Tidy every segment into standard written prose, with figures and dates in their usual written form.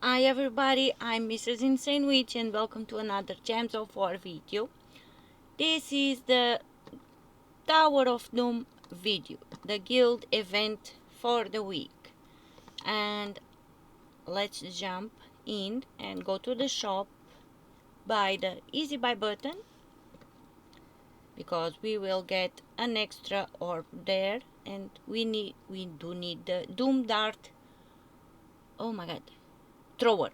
Hi everybody, I'm Mrs. Insane Witch and welcome to another Gems of War video. This is the Tower of Doom video, the guild event for the week. And let's jump in and go to the shop, buy the easy buy button, because we will get an extra orb there, and we do need the Doom Dart, oh my god, thrower,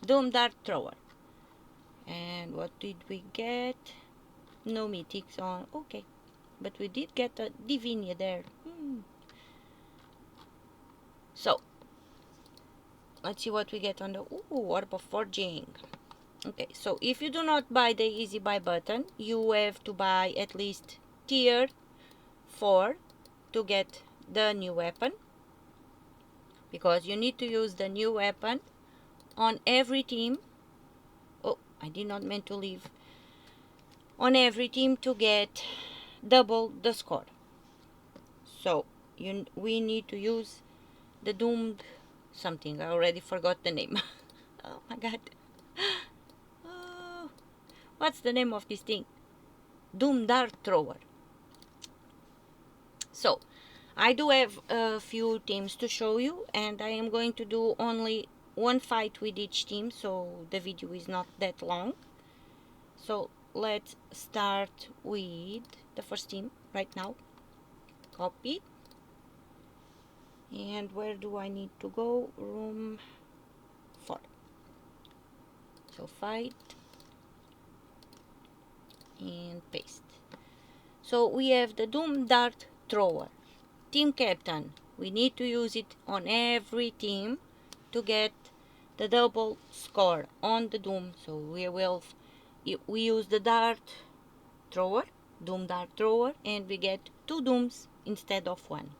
Doom Dart thrower. And what did we get? No mythics on, okay, but we did get a Divinia there. So let's see what we get on the orb of forging. Okay, so if you do not buy the easy buy button, you have to buy at least tier 4 to get the new weapon, because you need to use the new weapon on every team. Oh, I did not mean to leave. On every team to get double the score. So we need to use the doomed something. I already forgot the name. Oh my god. Oh, what's the name of this thing? Doom Dart Thrower. So I do have a few teams to show you, and I am going to do only one fight with each team, so the video is not that long. So let's start with the first team right now. Copy. And where do I need to go? Room 4. So fight and paste. So we have the Doom Dart Thrower. Team Captain. We need to use it on every team to get the double score on the Doom. So we use the Dart Thrower, Doom Dart Thrower, and we get 2 Dooms instead of 1.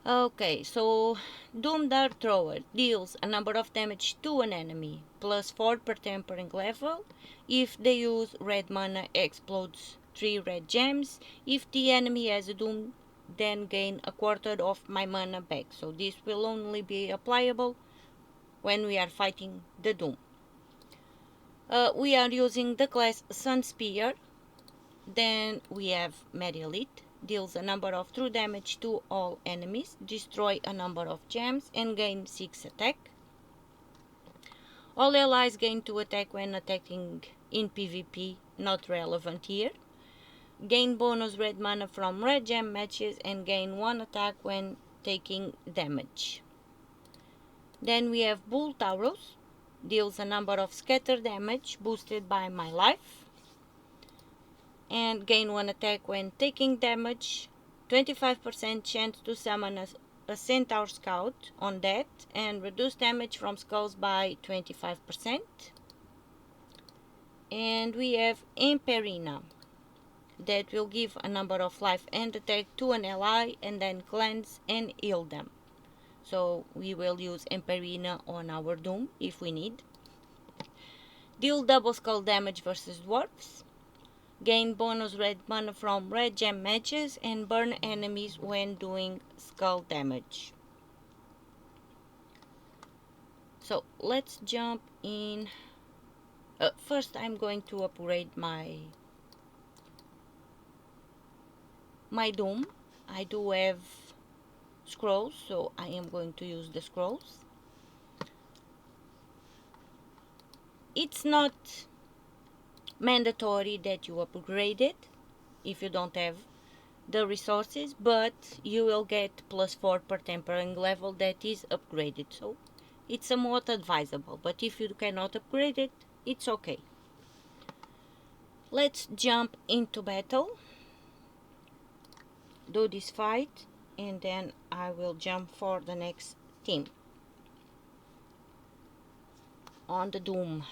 Okay, so Doom Dart Thrower deals a number of damage to an enemy, plus 4 per tempering level. If they use red mana, explodes 3 red gems. If the enemy has a Doom, then gain a quarter of my mana back. So this will only be applicable when we are fighting the Doom. We are using the class Sun Spear. Then we have Elite. Deals a number of true damage to all enemies, destroy a number of gems, and gain 6 attack. All allies gain 2 attack when attacking in PvP, not relevant here. Gain bonus red mana from red gem matches and gain 1 attack when taking damage. Then we have Bull Taurus. Deals a number of scatter damage boosted by my life, and gain 1 attack when taking damage, 25% chance to summon a Centaur Scout on that, and reduce damage from skulls by 25%. And we have Emperina, that will give a number of life and attack to an ally, and then cleanse and heal them. So we will use Emperina on our Doom if we need. Deal double skull damage versus dwarves. Gain bonus red mana from red gem matches and burn enemies when doing skull damage. So let's jump in. First I'm going to upgrade my Doom. I do have scrolls, so I am going to use the scrolls. It's not mandatory that you upgrade it if you don't have the resources, but you will get plus 4 per tempering level that is upgraded, so it's somewhat advisable. But if you cannot upgrade it, it's okay. Let's jump into battle, do this fight, and then I will jump for the next team on the Doom.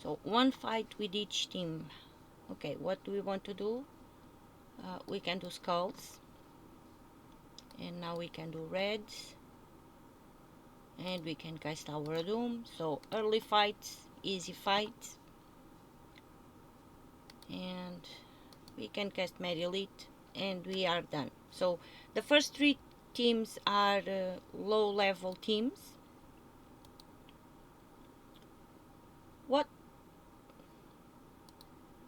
So one fight with each team. Okay, what do we want to do? We can do skulls, and now we can do reds, and we can cast our Doom. So early fights, easy fights, and we can cast Elite, and we are done. So the first 3 teams are low level teams. What?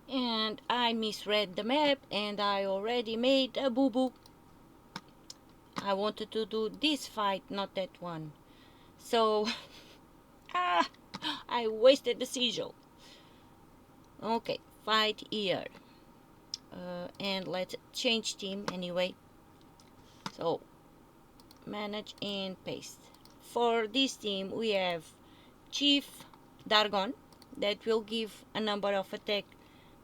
And I misread the map and I already made a boo-boo. I wanted to do this fight, not that one. So, I wasted the sigil. Okay, fight here. And let's change team anyway. So, manage and paste. For this team, we have Chief Dargon, that will give a number of attack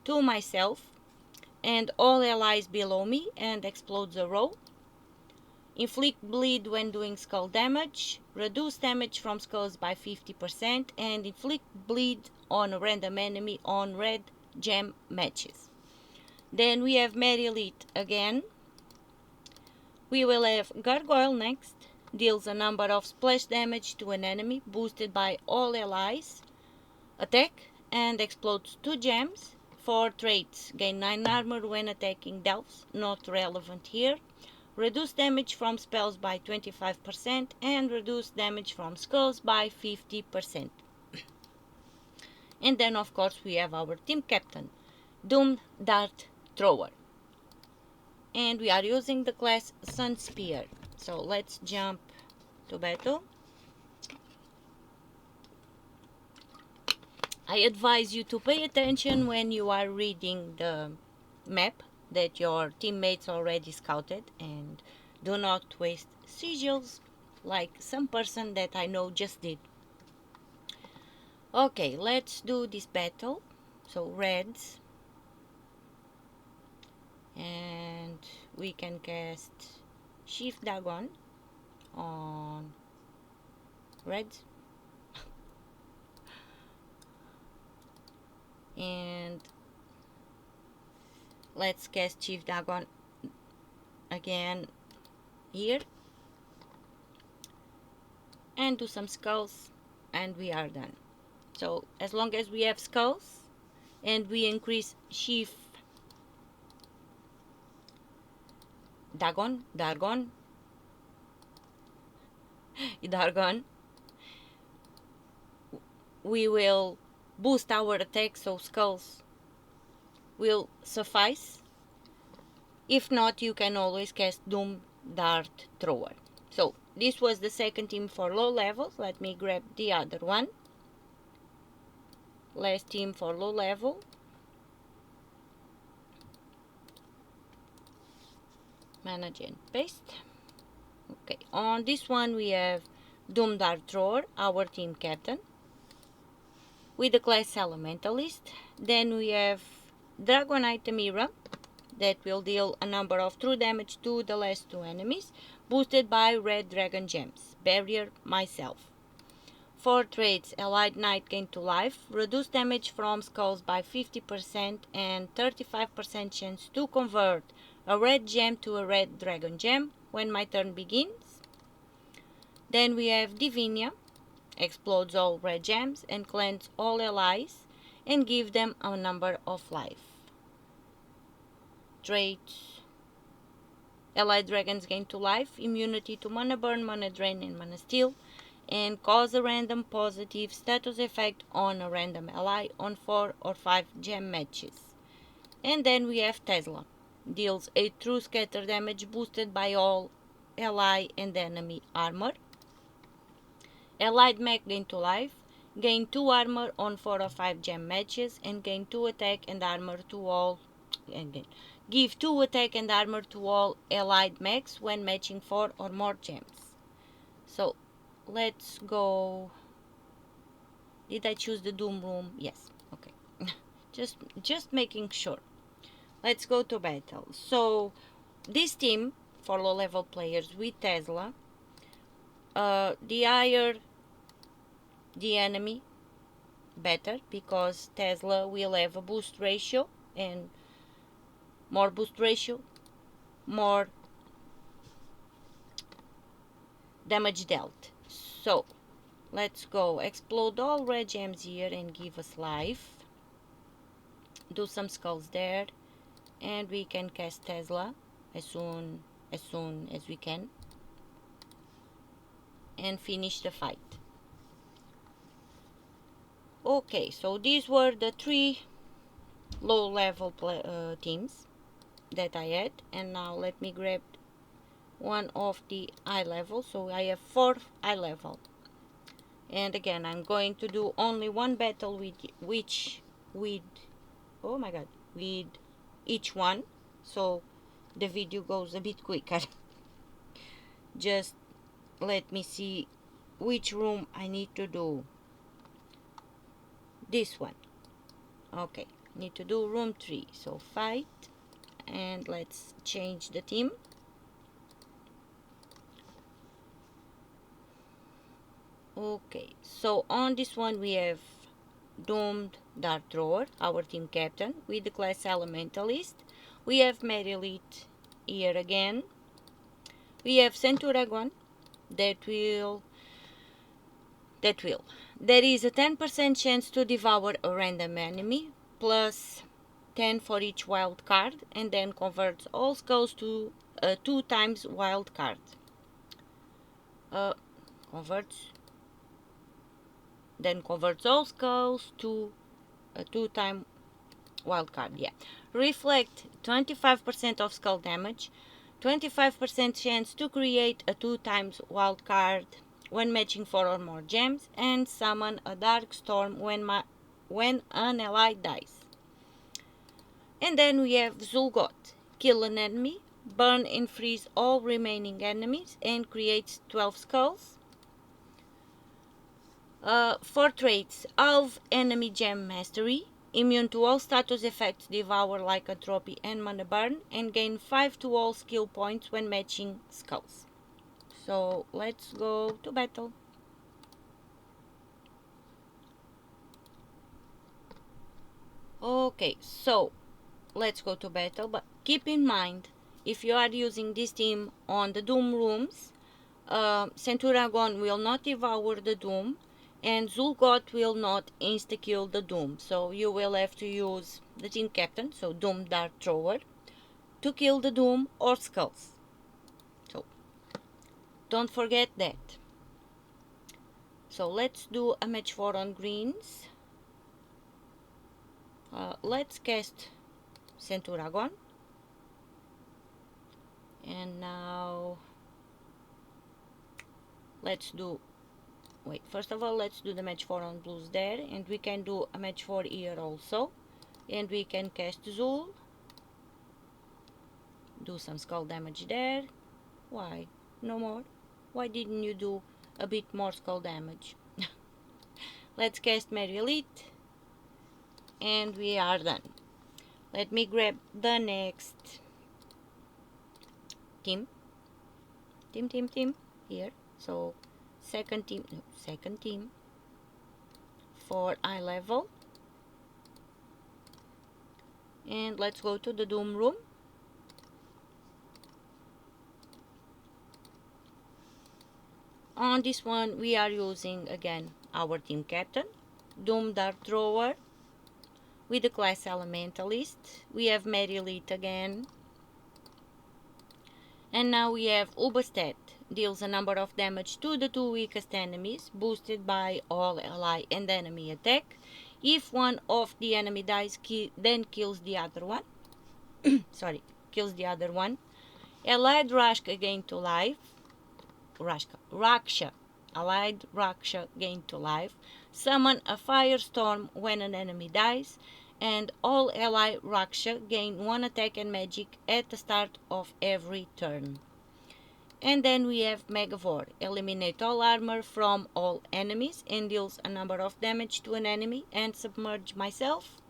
to myself and all allies below me and explodes a roll. Inflict bleed when doing skull damage, reduce damage from skulls by 50%, and inflict bleed on a random enemy on red gem matches. Then we have Mary Elite again. We will have Gargoyle next, deals a number of splash damage to an enemy, boosted by all allies, attack, and explodes 2 gems. 4 traits, gain 9 armor when attacking delves, not relevant here. Reduce damage from spells by 25% and reduce damage from skulls by 50%. And then of course we have our team captain, Doom Dart Thrower. And we are using the class Sun Spear. So let's jump to battle. I advise you to pay attention when you are reading the map that your teammates already scouted, and do not waste sigils like some person that I know just did. Okay, let's do this battle. So reds, and we can cast Chief Dagon on reds. And let's cast Chief Dagon again here and do some skulls, and we are done. So as long as we have skulls and we increase Chief Dargon, we will boost our attack, so skulls will suffice. If not, you can always cast Doom Dart Thrower. So this was the second team for low levels. Let me grab the other one. Last team for low level. Manage and paste. Okay, on this one we have Doom Dart Thrower, our team captain, with the class Elementalist. Then we have Dragonite Amira, that will deal a number of true damage to the last 2 enemies, boosted by red dragon gems. Barrier myself. 4 traits, Allied Knight gain to life, reduce damage from skulls by 50% and 35% chance to convert a red gem to a red dragon gem when my turn begins. Then we have Divinia, explodes all red gems and cleanse all allies and give them a number of life. Traits, Allied dragons gain to life, immunity to mana burn, mana drain and mana steal, and cause a random positive status effect on a random ally on 4 or 5 gem matches. And then we have Tesla, deals 8 true scatter damage boosted by all ally and enemy armor. Allied mech gain to life, gain 2 armor on 4 or 5 gem matches and gain 2 attack and armor to all, again, give 2 attack and armor to all allied mechs when matching 4 or more gems. So let's go. Did I choose the Doom Room? Yes. Okay. just making sure. Let's go to battle. So this team for low level players with Tesla, the higher the enemy, better, because Tesla will have a boost ratio, and more boost ratio, more damage dealt. So let's go explode all red gems here and give us life. Do some skulls there, and we can cast Tesla as soon as we can. and finish the fight. Okay, so these were the 3 low level teams that I had, and now let me grab one of the high level. So I have 4 high level, and again I'm going to do only one battle with oh my god, with each one, so the video goes a bit quicker. Just let me see which room I need to do. This one. Okay, need to do room 3. So fight, and let's change the team. Okay, so on this one we have Doomed Dart Thrower, our team captain, with the class Elementalist. We have Merilith here again. We have Centuragon that there is a 10% chance to devour a random enemy, plus 10 for each wild card, and then converts all skulls to 2 times wild card. Converts all skulls to a 2-time wild card. Yeah. Reflect 25% of skull damage, 25% chance to create a 2 times wild card when matching 4 or more gems, and summon a dark storm when an ally dies. And then we have Zul'Goth. Kill an enemy, burn and freeze all remaining enemies, and creates 12 skulls. For traits, halve enemy gem mastery, immune to all status effects, devour, lycanthropy, and mana burn, and gain 5 to all skill points when matching skulls. So let's go to battle. Okay, so let's go to battle, but keep in mind, if you are using this team on the Doom rooms, Centuragon will not devour the Doom, and Zul'Goth will not insta-kill the Doom. So you will have to use the team captain, so Doom Dart Thrower, to kill the Doom or skulls. So don't forget that. So let's do a match 4 on greens. Let's cast Centuragon. And now let's do, first of all, let's do the match 4 on blues there, and we can do a match 4 here also, and we can cast Zul, do some skull damage there. Why? No more? Why didn't you do a bit more skull damage? Let's cast Merilith, and we are done. Let me grab the next team here. So second team for eye level, and let's go to the Doom room. On this one we are using again our team captain, Doom Dart Thrower, with the class Elementalist. We have Merilith again, and now we have Ubastet. Deals a number of damage to the 2 weakest enemies, boosted by all ally and enemy attack. If one of the enemy dies, then kills the other one. Kills the other one. Allied Rakshasa gain to life. Allied Rakshasa gain to life. Summon a firestorm when an enemy dies, and all ally Rakshasa gain 1 attack and magic at the start of every turn. And then we have Megavore. Eliminate all armor from all enemies and deals a number of damage to an enemy, and submerge myself.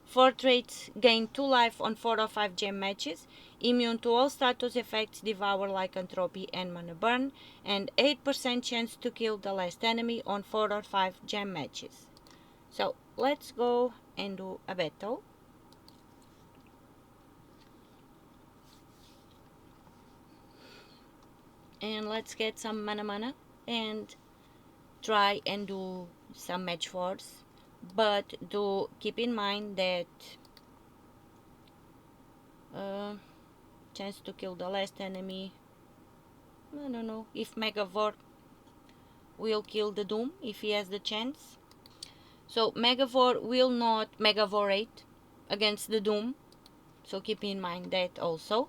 4 traits, gain 2 life on 4 or 5 gem matches, immune to all status effects, devour, lycanthropy, and mana burn, and 8% chance to kill the last enemy on 4 or 5 gem matches. So let's go and do a battle. And let's get some mana and try and do some match 4s, but do keep in mind that chance to kill the last enemy, I don't know if Megavore will kill the Doom if he has the chance. So Megavore will not Megavorate against the Doom. So keep in mind that also.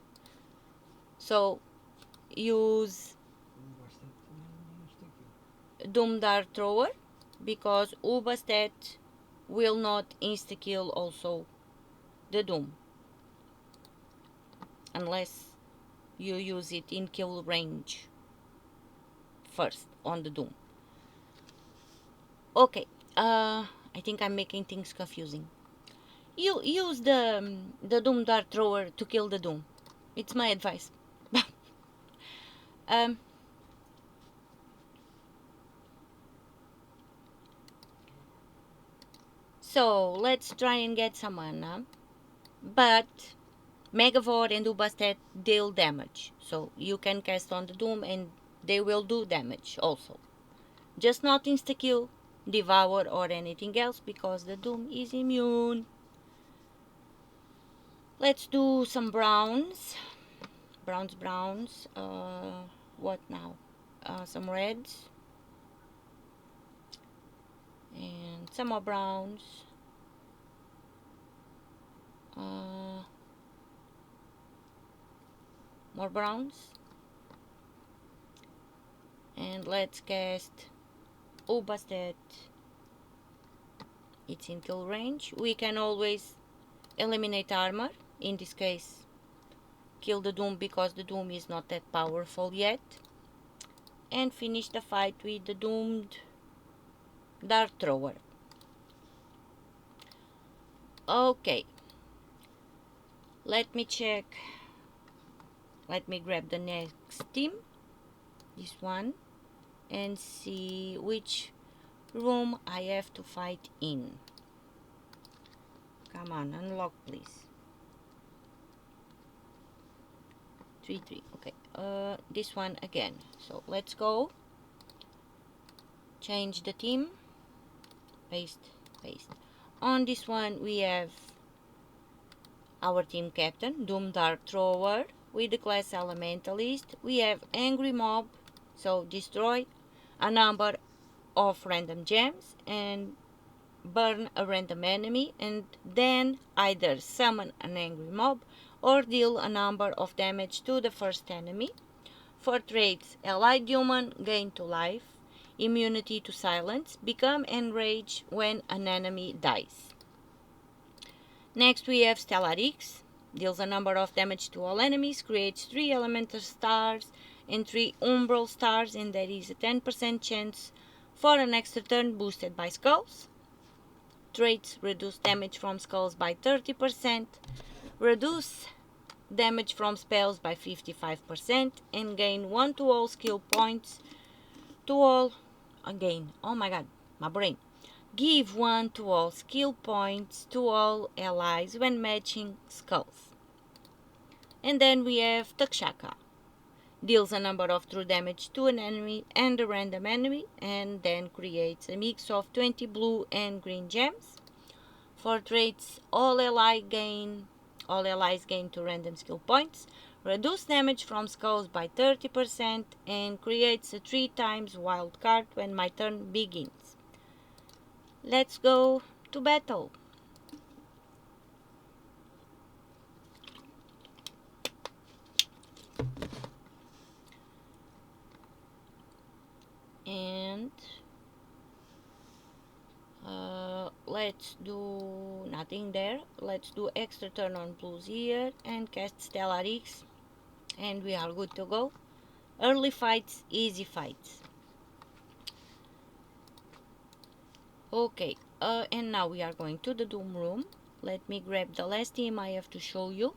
So use Doom Dart Thrower because Ubastet will not insta-kill also the Doom unless you use it in kill range first on the Doom. Okay, I think I'm making things confusing. You use the Doom Dart Thrower to kill the Doom. It's my advice. So let's try and get some mana, but Megavore and Ubastet deal damage, so you can cast on the Doom and they will do damage also. Just not insta-kill, devour or anything else because the Doom is immune. Let's do some browns. Browns. What now? Some reds. And some more browns. More browns. And let's cast Ubastet. It's in kill range. We can always eliminate armor. In this case, kill the Doom because the Doom is not that powerful yet. And finish the fight with the Doomed Dart Thrower. Okay. Let me check. Let me grab the next team. This one. And see which room I have to fight in. Come on, unlock please. 3-3. Okay. This one again. So let's go. Change the team. Paste. On this one we have our team captain, Doom Dart Thrower, with the class Elementalist. We have Angry Mob, so destroy a number of random gems and burn a random enemy, and then either summon an angry mob or deal a number of damage to the first enemy. For traits, Allied Human, gain 2 life, immunity to silence, become enraged when an enemy dies. Next we have Stellarix, deals a number of damage to all enemies, creates 3 elemental stars and 3 umbral stars, and there is a 10% chance for an extra turn boosted by skulls. Traits, reduce damage from skulls by 30%, reduce damage from spells by 55%, and gain 1 to all skill points to all, again, oh my god, my brain. Give 1 to all skill points to all allies when matching skulls. And then we have Takshaka. Deals a number of true damage to an enemy and a random enemy, and then creates a mix of 20 blue and green gems. For traits, all allies gain 2 random skill points, reduce damage from skulls by 30%, and creates a 3 times wild card when my turn begins. Let's go to battle. And let's do nothing there. Let's do extra turn on blues here and cast Stellarix, and we are good to go. Early fights, easy fights. Okay, and now we are going to the Doom room. Let me grab the last team I have to show you.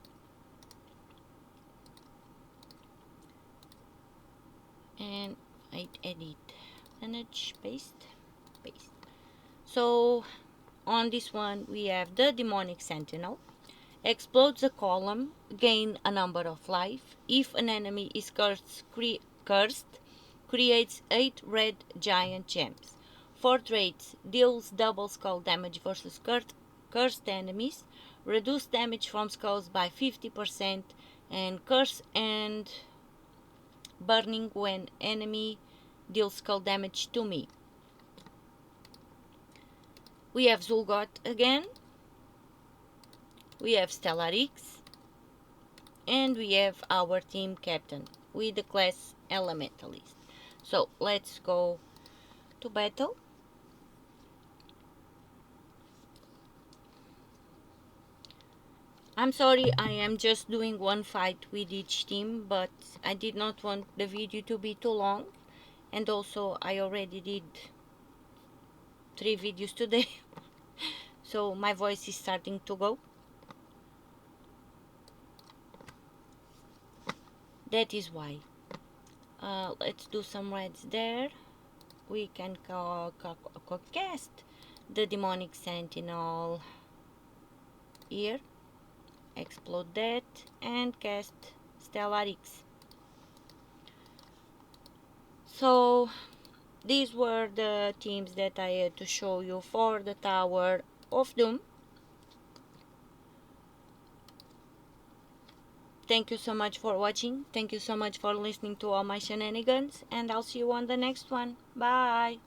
And I edit, manage, paste. So on this one we have the Demonic Sentinel. Explodes a column, gain a number of life. If an enemy is cursed, creates 8 red giant gems. For traits, deals double skull damage versus cursed enemies, reduce damage from skulls by 50%, and curse and burning when enemy deal skull damage to me. We have Zulgot again, we have Stellarix, and we have our team captain with the class Elementalist. So let's go to battle. I'm sorry, I am just doing one fight with each team, but I did not want the video to be too long, and also I already did 3 videos today, so my voice is starting to go. That is why. Let's do some reds there. We can cast the demonic sentinel here, explode that, and cast Stellarix. So these were the teams that I had to show you for the Tower of Doom. Thank you so much for watching. Thank you so much for listening to all my shenanigans, and I'll see you on the next one. Bye!